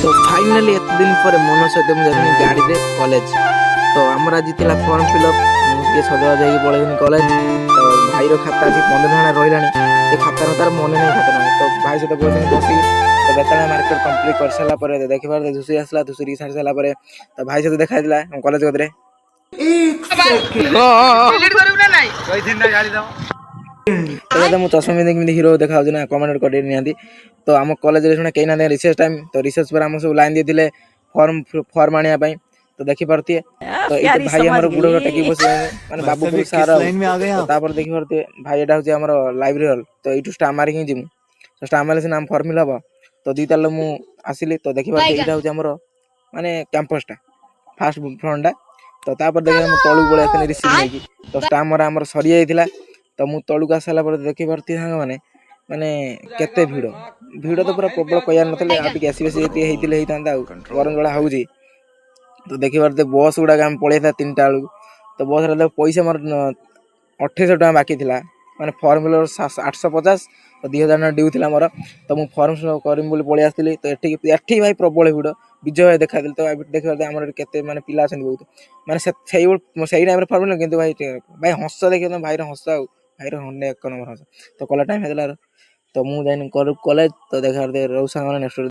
तो फाइनाली एत दिन पर मन सहित मुझे गाड़ी रे कॉलेज तो आमर आज थी फॉर्म फिलअप मुझे सजबाज हो पलैनी कॉलेज तो भाई खाता अच्छी 15 घंटा रही खाता तार मन नहीं खाता ना तो भाई सहित बहुत दिन बस तो बेताला मार्केट कंप्लीट कर सारा देखिए धूसरी आसला धूसरी सारी सारा तो भाई सहित देखा कॉलेज कदरे तो मुझे चश्मा पिंधि हिरो देखा ना कमेंट कर नि तो आम कॉलेज कहीं ना रिसेस टाइम तो रिसेस पर आम सब लाइन देते फॉर्म फॉर्म आने तो देखी पारे तो ये भाई हमारे गुड़ टेक बस माने बाबू सार तो देखी पारे भाई यहाँ हूँ लाइब्रेरी हॉल तो ये स्टाम्प मारिक जीमु तो स्टाम्प मारे सीना फॉर्म फिल हम तो दी ताल मुझे आसिली तो देखी पारे यहाँ हूँ माने कैंपसटा फास्ट फ्रंटा तो देखिए तलू पलि रिसीव नहीं तो स्टाम्प मरा आम सरी जाइए तो मुझे तलू आसाला देखी पारे साग मैंने माने केते भिड़ भिड़ तो पूरा प्रबल कह ना आसी होता गरम जला हो तो देखी पारे बस गुड़ाक आम पलैसा 3टा बेलू तो बस पैसा मोर 2800 टका बाकी थी माने फॉर्म फिल 850 तो 2000 टका ड्यू थी मोर तो मुझे फॉर्म करमी पलि आसती तो ये भाई प्रबल भिड़ विजय भाई देखा तो देखिए आम के माने पिला बहुत माने से टाइम फॉर्म फिल कि भाई हस देखिए भाई हस भाई हंडे 1 नंबर हस तो कला टाइम है तो मुझे कॉलेज तो देखा रोज सागर नेक्स्ट